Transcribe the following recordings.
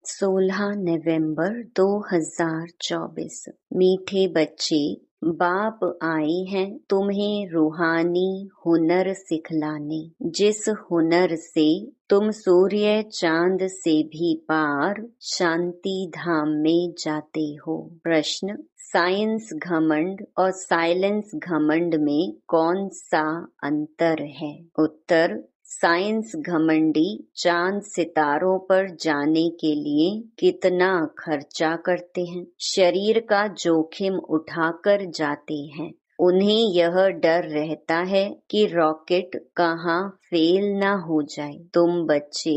16 नवंबर 2024। मीठे बच्चे, बाप आए हैं तुम्हें रूहानी हुनर सिखलाने। जिस हुनर से तुम सूर्य चांद से भी पार शांति धाम में जाते हो। प्रश्न: साइंस घमंड और साइलेंस घमंड में कौन सा अंतर है? उत्तर: साइंस घमंडी चांद सितारों पर जाने के लिए कितना खर्चा करते हैं, शरीर का जोखिम उठाकर जाते हैं। उन्हें यह डर रहता है कि रॉकेट कहाँ फेल ना हो जाए। तुम बच्चे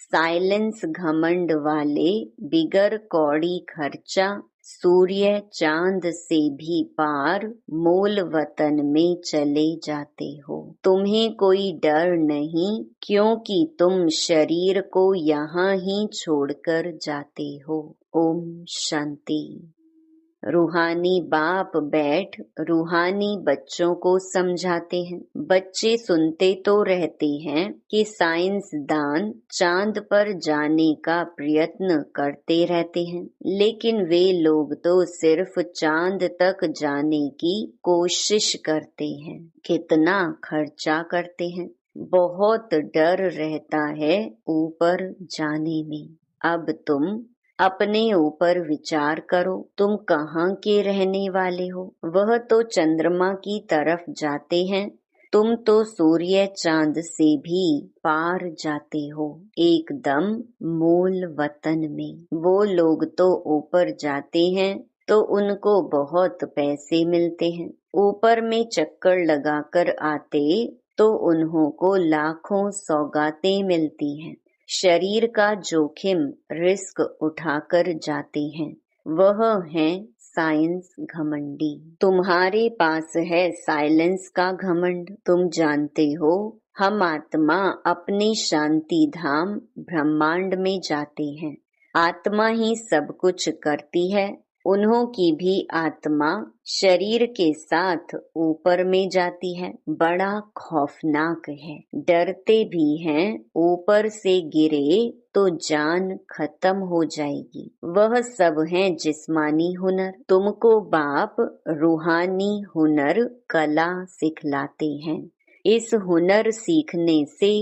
साइलेंस घमंड वाले बिगर कौड़ी खर्चा सूर्य चांद से भी पार मूल वतन में चले जाते हो। तुम्हें कोई डर नहीं, क्योंकि तुम शरीर को यहाँ ही छोड़कर जाते हो। ओम शांति। रूहानी बाप बैठ रूहानी बच्चों को समझाते हैं। बच्चे सुनते तो रहते हैं कि साइंसदान चांद पर जाने का प्रयत्न करते रहते हैं, लेकिन वे लोग तो सिर्फ चांद तक जाने की कोशिश करते हैं। कितना खर्चा करते हैं, बहुत डर रहता है ऊपर जाने में। अब तुम अपने ऊपर विचार करो, तुम कहाँ के रहने वाले हो? वह तो चंद्रमा की तरफ जाते हैं, तुम तो सूर्य चांद से भी पार जाते हो, एकदम मूल वतन में। वो लोग तो ऊपर जाते हैं तो उनको बहुत पैसे मिलते हैं। ऊपर में चक्कर लगाकर आते तो उन्हों को लाखों सौगातें मिलती हैं। शरीर का जोखिम रिस्क उठाकर जाते हैं। वह है साइंस घमंडी। तुम्हारे पास है साइलेंस का घमंड। तुम जानते हो हम आत्मा अपने शांति धाम ब्रह्मांड में जाते हैं। आत्मा ही सब कुछ करती है। उन्हों की भी आत्मा शरीर के साथ ऊपर में जाती है। बड़ा खौफनाक है, डरते भी हैं। ऊपर से गिरे तो जान खत्म हो जाएगी। वह सब है जिस्मानी हुनर। तुमको बाप रूहानी हुनर कला सिखलाते हैं। इस हुनर सीखने से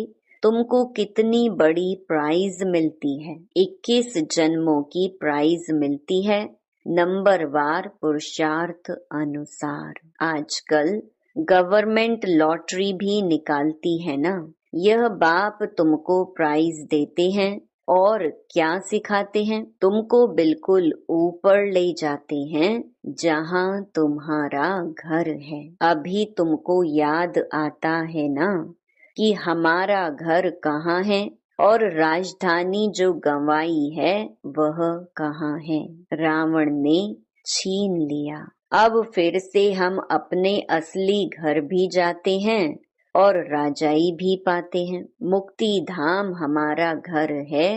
तुमको कितनी बड़ी प्राइज मिलती है। 21 जन्मों की प्राइज मिलती है, नंबरवार पुरुषार्थ अनुसार। आजकल गवर्नमेंट लॉटरी भी निकालती है ना। यह बाप तुमको प्राइज देते हैं और क्या सिखाते हैं? तुमको बिल्कुल ऊपर ले जाते हैं, जहां तुम्हारा घर है। अभी तुमको याद आता है ना कि हमारा घर कहाँ है और राजधानी जो गंवाई है वह कहाँ है? रावण ने छीन लिया। अब फिर से हम अपने असली घर भी जाते हैं और राजाई भी पाते हैं। मुक्ति धाम हमारा घर है,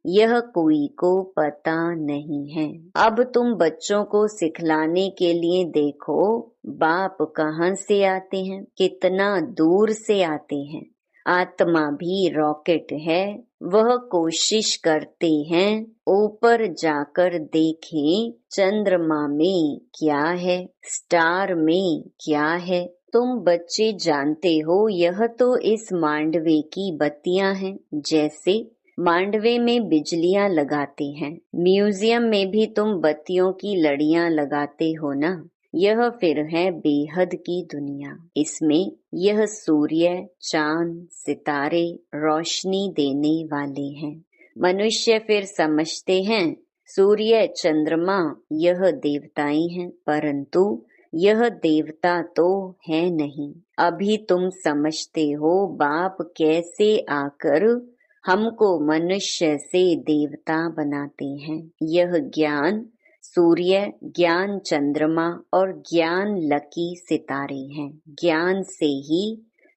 यह कोई को पता नहीं है। अब तुम बच्चों को सिखलाने के लिए देखो, बाप कहाँ से आते हैं, कितना दूर से आते हैं। आत्मा भी रॉकेट है। वह कोशिश करते हैं ऊपर जाकर देखें चंद्रमा में क्या है, स्टार में क्या है। तुम बच्चे जानते हो यह तो इस मांडवे की बत्तियां हैं। जैसे मांडवे में बिजलियां लगाते हैं, म्यूजियम में भी तुम बत्तियों की लड़ियां लगाते हो ना। यह फिर है बेहद की दुनिया। इसमें यह सूर्य चांद सितारे रोशनी देने वाले हैं। मनुष्य फिर समझते हैं सूर्य चंद्रमा यह देवताएं हैं, परंतु यह देवता तो है नहीं। अभी तुम समझते हो बाप कैसे आकर हमको मनुष्य से देवता बनाते हैं। यह ज्ञान सूर्य, ज्ञान चंद्रमा और ज्ञान लकी सितारे हैं। ज्ञान से ही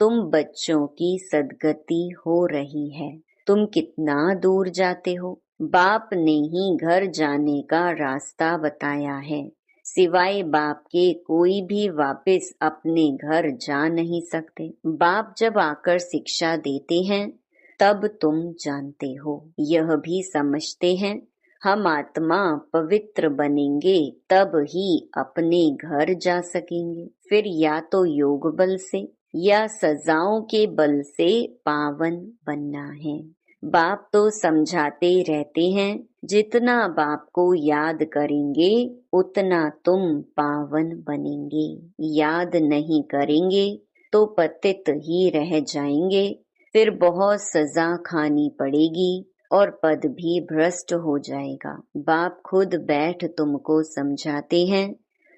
तुम बच्चों की सद्गति हो रही है। तुम कितना दूर जाते हो? बाप ने ही घर जाने का रास्ता बताया है। सिवाय बाप के कोई भी वापस अपने घर जा नहीं सकते। बाप जब आकर शिक्षा देते हैं तब तुम जानते हो। यह भी समझते हैं हम आत्मा पवित्र बनेंगे तब ही अपने घर जा सकेंगे। फिर या तो योग बल से या सजाओं के बल से पावन बनना है। बाप तो समझाते रहते हैं जितना बाप को याद करेंगे उतना तुम पावन बनेंगे। याद नहीं करेंगे तो पतित ही रह जाएंगे। फिर बहुत सजा खानी पड़ेगी और पद भी भ्रष्ट हो जाएगा। बाप खुद बैठ तुमको समझाते हैं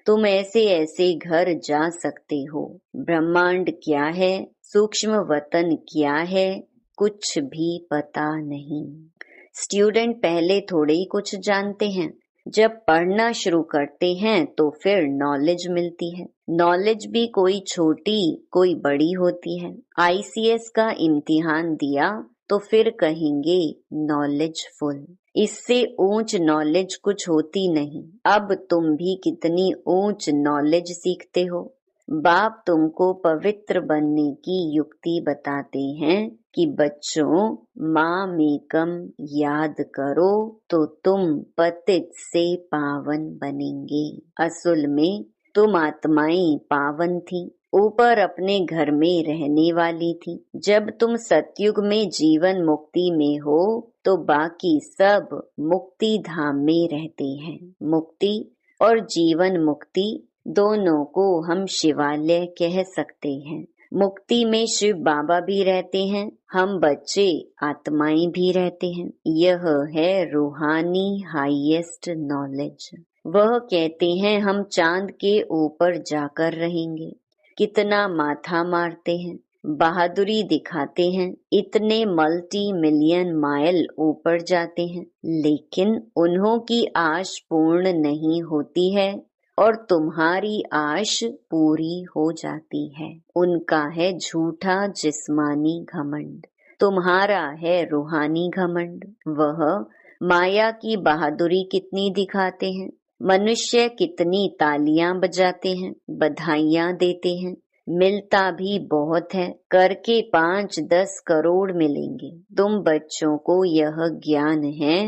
तुम ऐसे ऐसे घर जा सकते हो। ब्रह्मांड क्या है, सूक्ष्म वतन क्या है, कुछ भी पता नहीं। स्टूडेंट पहले थोड़े ही कुछ जानते हैं। जब पढ़ना शुरू करते हैं तो फिर नॉलेज मिलती है। नॉलेज भी कोई छोटी कोई बड़ी होती है। आईसीएस का इम्तिहान दिया तो फिर कहेंगे नॉलेजफुल। इससे ऊंच नॉलेज कुछ होती नहीं। अब तुम भी कितनी ऊंच नॉलेज सीखते हो। बाप तुमको पवित्र बनने की युक्ति बताते हैं कि बच्चों माँ मेकम याद करो तो तुम पतित से पावन बनेंगे। असल में तुम आत्माएं पावन थी, ऊपर अपने घर में रहने वाली थी। जब तुम सतयुग में जीवन मुक्ति में हो तो बाकी सब मुक्ति धाम में रहते हैं। मुक्ति और जीवन मुक्ति दोनों को हम शिवालय कह सकते हैं। मुक्ति में शिव बाबा भी रहते हैं, हम बच्चे आत्माएं भी रहते हैं। यह है रूहानी हाईएस्ट नॉलेज। वह कहते हैं हम चांद के ऊपर जाकर रहेंगे। कितना माथा मारते हैं, बहादुरी दिखाते हैं, इतने मल्टी मिलियन माइल ऊपर जाते हैं, लेकिन उन्हों की आश पूर्ण नहीं होती है और तुम्हारी आश पूरी हो जाती है। उनका है झूठा जिस्मानी घमंड, तुम्हारा है रूहानी घमंड। वह माया की बहादुरी कितनी दिखाते हैं। मनुष्य कितनी तालियां बजाते हैं, बधाइयां देते हैं, मिलता भी बहुत है। करके 5-10 करोड़ मिलेंगे। तुम बच्चों को यह ज्ञान है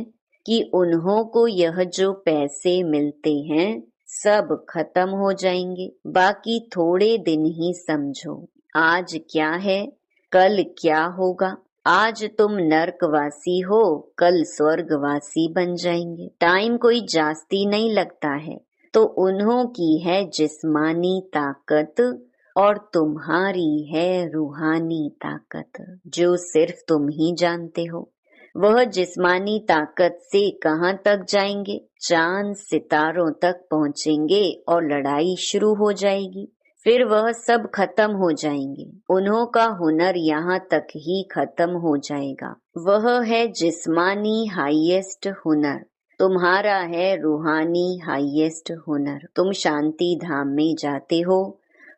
कि उन्हों को यह जो पैसे मिलते हैं सब खत्म हो जाएंगे। बाकी थोड़े दिन ही समझो। आज क्या है, कल क्या होगा। आज तुम नरकवासी हो, कल स्वर्गवासी बन जाएंगे। टाइम कोई जास्ती नहीं लगता है। तो उन्हों की है जिस्मानी ताकत और तुम्हारी है रूहानी ताकत, जो सिर्फ तुम ही जानते हो। वह जिस्मानी ताकत से कहाँ तक जाएंगे, चांद सितारों तक पहुँचेंगे और लड़ाई शुरू हो जाएगी। फिर वह सब खत्म हो जाएंगे। उन्हों का हुनर यहाँ तक ही खत्म हो जाएगा। वह है जिस्मानी हाईएस्ट हुनर, तुम्हारा है रूहानी हाईएस्ट हुनर। तुम शांति धाम में जाते हो,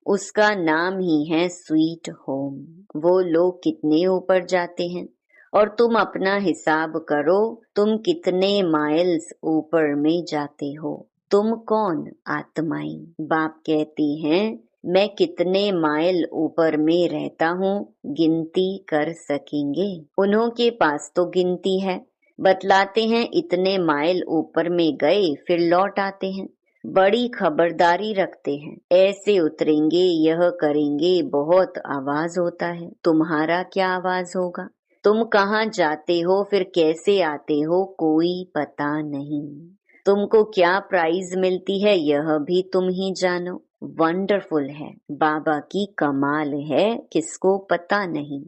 उसका नाम ही है स्वीट होम। वो लोग कितने ऊपर जाते हैं और तुम अपना हिसाब करो, तुम कितने माइल्स ऊपर में जाते हो। तुम कौन? आत्माएं। बाप कहते हैं मैं कितने माइल ऊपर में रहता हूँ, गिनती कर सकेंगे? उन्हों के पास तो गिनती है। बतलाते हैं इतने माइल ऊपर में गए, फिर लौट आते हैं। बड़ी खबरदारी रखते हैं, ऐसे उतरेंगे, यह करेंगे, बहुत आवाज होता है। तुम्हारा क्या आवाज होगा? तुम कहाँ जाते हो, फिर कैसे आते हो, कोई पता नहीं। तुमको क्या प्राइज मिलती है यह भी तुम ही जानो। वंडरफुल है, बाबा की कमाल है, किसको पता नहीं।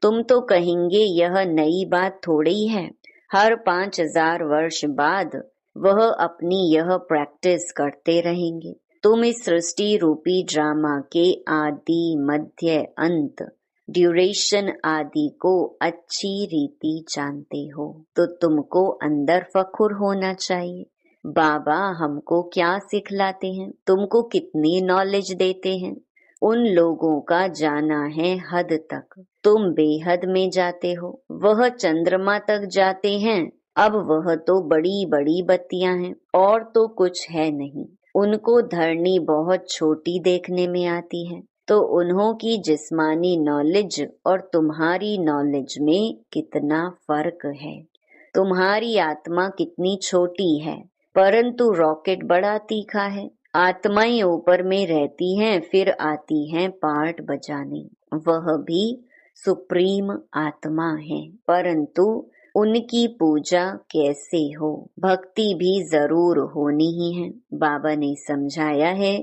तुम तो कहेंगे यह नई बात थोड़ी है। हर 5000 वर्ष बाद वह अपनी यह प्रैक्टिस करते रहेंगे। तुम इस सृष्टि रूपी ड्रामा के आदि मध्य अंत ड्यूरेशन आदि को अच्छी रीति जानते हो, तो तुमको अंदर फखुर होना चाहिए। बाबा हमको क्या सिखलाते हैं, तुमको कितनी नॉलेज देते हैं। उन लोगों का जाना है हद तक, तुम बेहद में जाते हो। वह चंद्रमा तक जाते हैं, अब वह तो बड़ी बड़ी बत्तियां हैं और तो कुछ है नहीं। उनको धरनी बहुत छोटी देखने में आती है। तो उन्हों की जिस्मानी नॉलेज और तुम्हारी नॉलेज में कितना फर्क है। तुम्हारी आत्मा कितनी छोटी है, परंतु रॉकेट बड़ा तीखा है। आत्माएं ऊपर में रहती हैं, फिर आती हैं पार्ट बजाने। वह भी सुप्रीम आत्मा है, परंतु उनकी पूजा कैसे हो, भक्ति भी जरूर होनी ही है। बाबा ने समझाया है,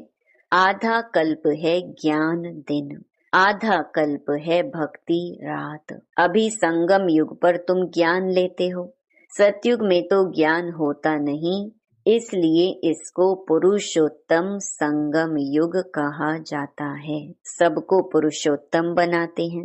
आधा कल्प है ज्ञान दिन, आधा कल्प है भक्ति रात। अभी संगम युग पर तुम ज्ञान लेते हो, सतयुग में तो ज्ञान होता नहीं, इसलिए इसको पुरुषोत्तम संगम युग कहा जाता है। सबको पुरुषोत्तम बनाते हैं।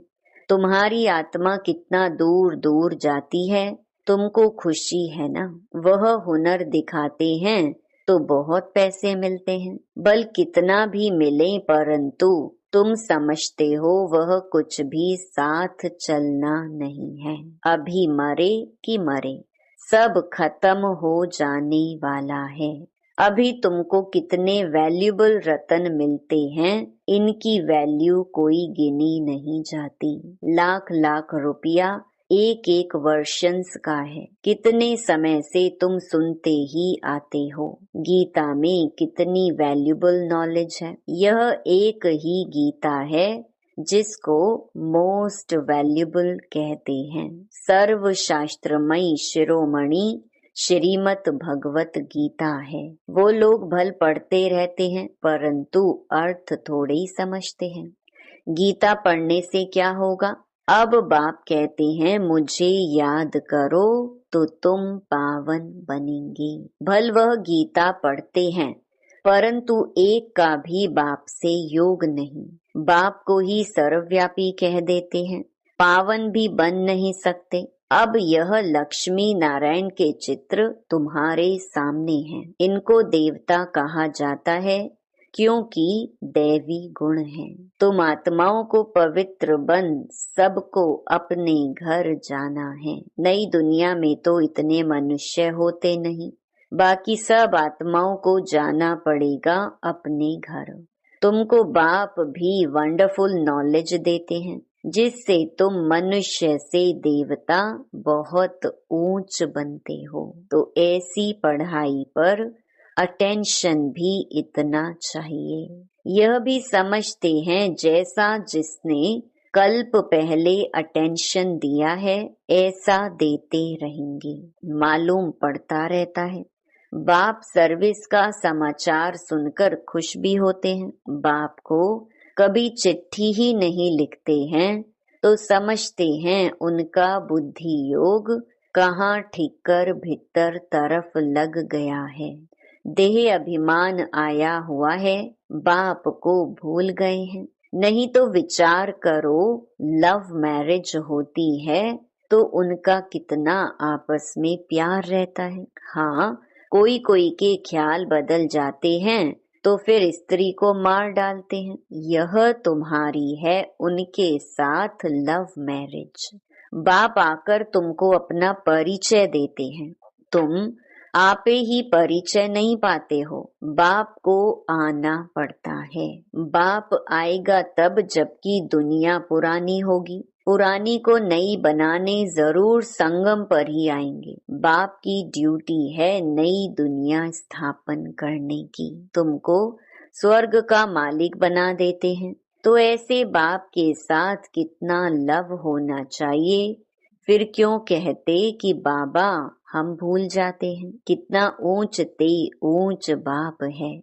तुम्हारी आत्मा कितना दूर दूर जाती है, तुमको खुशी है ना। वह हुनर दिखाते हैं तो बहुत पैसे मिलते हैं, बल कितना भी मिले, परंतु तुम समझते हो वह कुछ भी साथ चलना नहीं है। अभी मरे कि मरे, सब खत्म हो जाने वाला है। अभी तुमको कितने वैल्यूबल रत्न मिलते हैं, इनकी वैल्यू कोई गिनी नहीं जाती। लाख लाख रुपया एक एक वर्षंस का है। कितने समय से तुम सुनते ही आते हो। गीता में कितनी वैल्यूबल नॉलेज है। यह एक ही गीता है जिसको मोस्ट वैल्यूबल कहते हैं। सर्वशास्त्रमयी शिरोमणि श्रीमद् भगवत गीता है। वो लोग भल पढ़ते रहते हैं, परंतु अर्थ थोड़े ही समझते हैं। गीता पढ़ने से क्या होगा? अब बाप कहते हैं, मुझे याद करो तो तुम पावन बनेंगे। भल वह गीता पढ़ते हैं, परंतु एक का भी बाप से योग नहीं। बाप को ही सर्वव्यापी कह देते हैं, पावन भी बन नहीं सकते। अब यह लक्ष्मी नारायण के चित्र तुम्हारे सामने हैं। इनको देवता कहा जाता है क्योंकि दैवी गुण है। तुम आत्माओं को पवित्र बन सबको अपने घर जाना है। नई दुनिया में तो इतने मनुष्य होते नहीं, बाकी सब आत्माओं को जाना पड़ेगा अपने घर। तुमको बाप भी वंडरफुल नॉलेज देते हैं, जिससे तुम मनुष्य से देवता बहुत ऊंच बनते हो। तो ऐसी पढ़ाई पर अटेंशन भी इतना चाहिए। यह भी समझते हैं जैसा जिसने कल्प पहले अटेंशन दिया है, ऐसा देते रहेंगे। मालूम पड़ता रहता है। बाप सर्विस का समाचार सुनकर खुश भी होते हैं। बाप को कभी चिट्ठी ही नहीं लिखते हैं तो समझते हैं उनका बुद्धि योग कहाँ ठिकर भीतर तरफ लग गया है। देह अभिमान आया हुआ है, बाप को भूल गए हैं। नहीं तो विचार करो, लव मैरिज होती है तो उनका कितना आपस में प्यार रहता है। हाँ, कोई कोई के ख्याल बदल जाते हैं तो फिर स्त्री को मार डालते हैं। यह तुम्हारी है उनके साथ लव मैरिज। बाप आकर तुमको अपना परिचय देते हैं, तुम आपे ही परिचय नहीं पाते हो। बाप को आना पड़ता है। बाप आएगा तब जबकि दुनिया पुरानी होगी। पुरानी को नई बनाने जरूर संगम पर ही आएंगे। बाप की ड्यूटी है नई दुनिया स्थापन करने की। तुमको स्वर्ग का मालिक बना देते हैं, तो ऐसे बाप के साथ कितना लव होना चाहिए। फिर क्यों कहते कि बाबा हम भूल जाते हैं। कितना ऊंच ते ऊंच बाप है,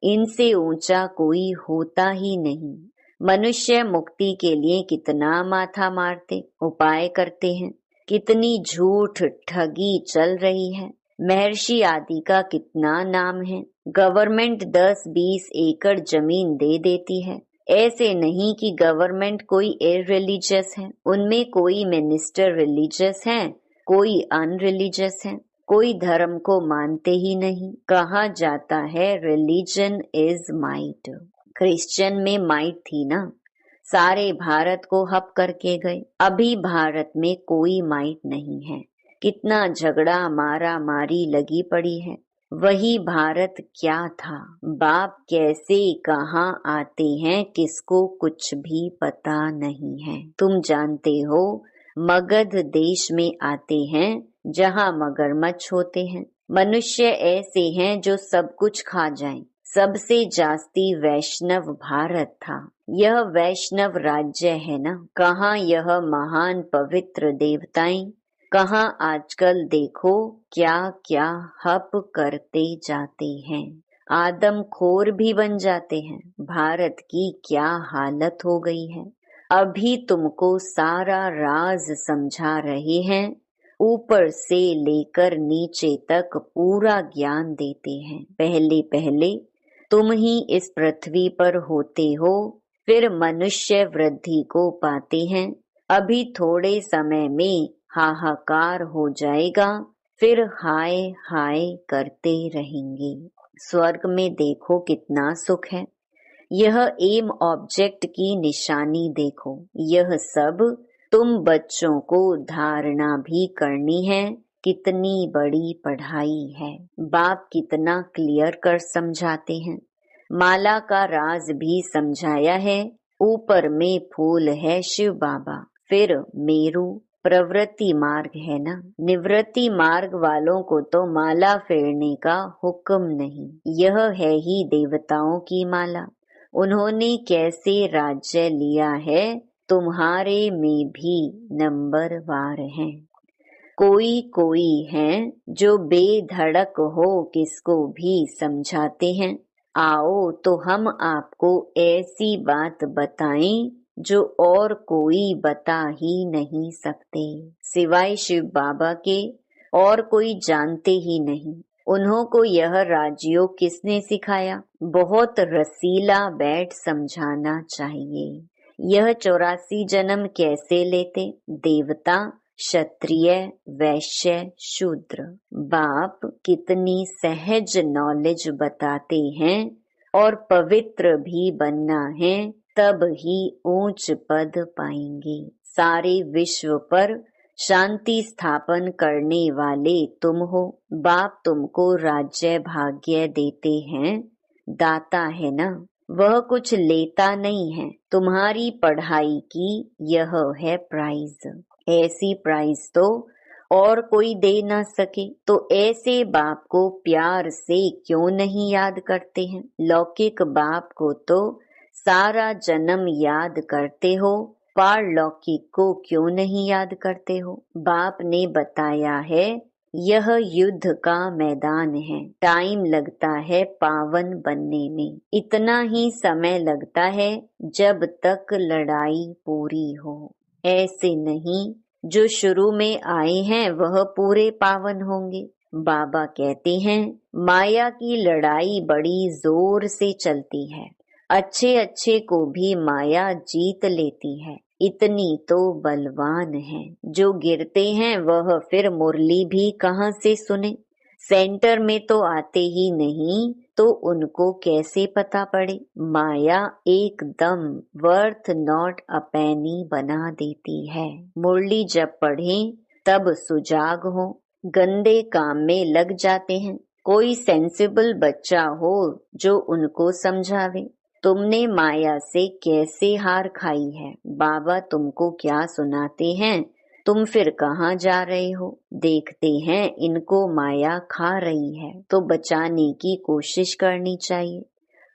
इनसे ऊंचा कोई होता ही नहीं। मनुष्य मुक्ति के लिए कितना माथा मारते उपाय करते हैं, कितनी झूठ ठगी चल रही है। महर्षि आदि का कितना नाम है। गवर्नमेंट 10-20 एकड़ जमीन दे देती है। ऐसे नहीं कि गवर्नमेंट कोई इररिलीजियस है। उनमें कोई मिनिस्टर रिलीजियस है, कोई अनरिलीजियस है, कोई धर्म को मानते ही नहीं। कहा जाता है रिलीजन इज माइट। क्रिश्चियन में माइट थी ना, सारे भारत को हप करके गए। अभी भारत में कोई माइट नहीं है। कितना झगड़ा मारा मारी लगी पड़ी है। वही भारत क्या था। बाप कैसे कहाँ आते हैं किसको कुछ भी पता नहीं है। तुम जानते हो मगध देश में आते हैं जहाँ मगरमच्छ होते हैं। मनुष्य ऐसे हैं जो सब कुछ खा जाएं। सबसे जास्ती वैष्णव भारत था। यह वैष्णव राज्य है ना। कहाँ यह महान पवित्र देवताएं, कहाँ आजकल देखो क्या क्या हप करते जाते हैं। आदम खोर भी बन जाते हैं। भारत की क्या हालत हो गई है। अभी तुमको सारा राज समझा रहे हैं। ऊपर से लेकर नीचे तक पूरा ज्ञान देते हैं। पहले पहले तुम ही इस पृथ्वी पर होते हो, फिर मनुष्य वृद्धि को पाते हैं। अभी थोड़े समय में हाहाकार हो जाएगा, फिर हाय हाय करते रहेंगे। स्वर्ग में देखो कितना सुख है। यह एम ऑब्जेक्ट की निशानी देखो। यह सब तुम बच्चों को धारणा भी करनी है। कितनी बड़ी पढ़ाई है। बाप कितना क्लियर कर समझाते हैं। माला का राज भी समझाया है। ऊपर में फूल है शिव बाबा, फिर मेरू प्रवृत्ति मार्ग है ना। निवृत्ति मार्ग वालों को तो माला फेरने का हुक्म नहीं। यह है ही देवताओं की माला। उन्होंने कैसे राज्य लिया है, तुम्हारे में भी नंबर वार हैं। कोई कोई हैं जो बेधड़क हो किसको भी समझाते हैं। आओ तो हम आपको ऐसी बात बताएं जो और कोई बता ही नहीं सकते। सिवाय शिव बाबा के और कोई जानते ही नहीं। उन्हों को यह राजयोग किसने सिखाया। बहुत रसीला बैठ समझाना चाहिए। यह 84 जन्म कैसे लेते। देवता, क्षत्रिय, वैश्य, शूद्र। बाप कितनी सहज नॉलेज बताते हैं। और पवित्र भी बनना है, तब ही ऊंच पद पाएंगे। सारे विश्व पर शांति स्थापन करने वाले तुम हो। बाप तुमको राज्य भाग्य देते हैं। दाता है ना, वह कुछ लेता नहीं है। तुम्हारी पढ़ाई की यह है प्राइज। ऐसी प्राइज तो और कोई दे ना सके। तो ऐसे बाप को प्यार से क्यों नहीं याद करते हैं। लौकिक बाप को तो सारा जन्म याद करते हो, पारलौकिक को क्यों नहीं याद करते हो। बाप ने बताया है यह युद्ध का मैदान है। टाइम लगता है पावन बनने में। इतना ही समय लगता है जब तक लड़ाई पूरी हो। ऐसे नहीं जो शुरू में आए हैं वह पूरे पावन होंगे। बाबा कहते हैं माया की लड़ाई बड़ी जोर से चलती है। अच्छे अच्छे को भी माया जीत लेती है। इतनी तो बलवान है। जो गिरते हैं वह फिर मुरली भी कहाँ से सुने। सेंटर में तो आते ही नहीं, तो उनको कैसे पता पड़े। माया एकदम वर्थ नॉट अ पेनी बना देती है। मुरली जब पढ़ें तब सुजाग हो। गंदे काम में लग जाते हैं। कोई सेंसिबल बच्चा हो जो उनको समझावे। तुमने माया से कैसे हार खाई है। बाबा तुमको क्या सुनाते हैं, तुम फिर कहाँ जा रहे हो। देखते हैं इनको माया खा रही है तो बचाने की कोशिश करनी चाहिए।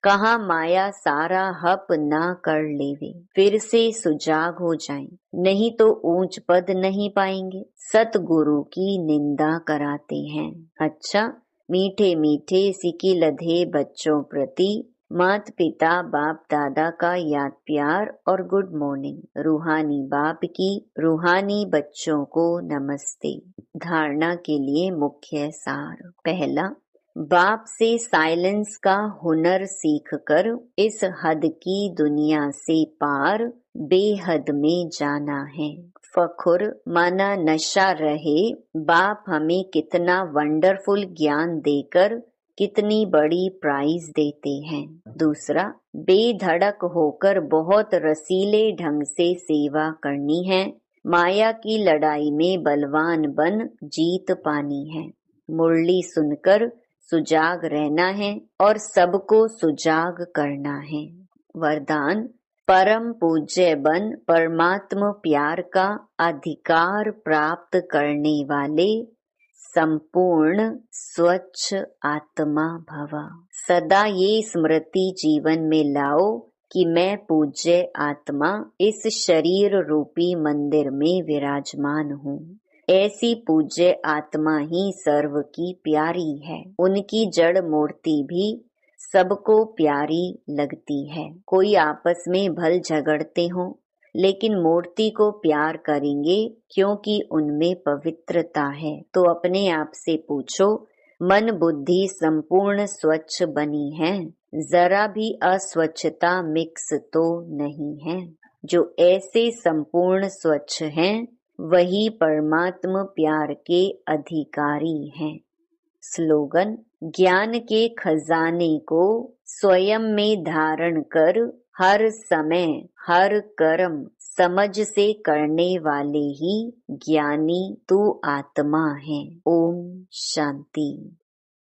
कहाँ माया सारा हप ना कर लेवे, फिर से सुजाग हो जाएं, नहीं तो ऊंच पद नहीं पाएंगे। सतगुरु की निंदा कराते हैं। अच्छा, मीठे मीठे सिकी लधे बच्चों प्रति मात पिता बाप दादा का याद प्यार और गुड मॉर्निंग। रूहानी बाप की रूहानी बच्चों को नमस्ते। धारणा के लिए मुख्य सार। पहला, बाप से साइलेंस का हुनर सीखकर इस हद की दुनिया से पार बेहद में जाना है। फखुर माना नशा रहे। बाप हमें कितना वंडरफुल ज्ञान देकर कितनी बड़ी प्राइज देते हैं। दूसरा, बेधड़क होकर बहुत रसीले ढंग से सेवा करनी है। माया की लड़ाई में बलवान बन जीत पानी है। मुरली सुनकर सुजाग रहना है और सबको सुजाग करना है। वरदान, परम पूज्य बन परमात्मा प्यार का अधिकार प्राप्त करने वाले संपूर्ण स्वच्छ आत्मा भव। सदा ये स्मृति जीवन में लाओ कि मैं पूज्य आत्मा इस शरीर रूपी मंदिर में विराजमान हूँ। ऐसी पूज्य आत्मा ही सर्व की प्यारी है। उनकी जड़ मूर्ति भी सबको प्यारी लगती है। कोई आपस में भल झगड़ते हो, लेकिन मूर्ति को प्यार करेंगे क्योंकि उनमें पवित्रता है। तो अपने आप से पूछो, मन बुद्धि संपूर्ण स्वच्छ बनी है, जरा भी अस्वच्छता मिक्स तो नहीं है। जो ऐसे संपूर्ण स्वच्छ हैं वही परमात्मा प्यार के अधिकारी हैं। स्लोगन, ज्ञान के खजाने को स्वयं में धारण कर हर समय हर कर्म समझ से करने वाले ही ज्ञानी तू आत्मा है। ओम शांति।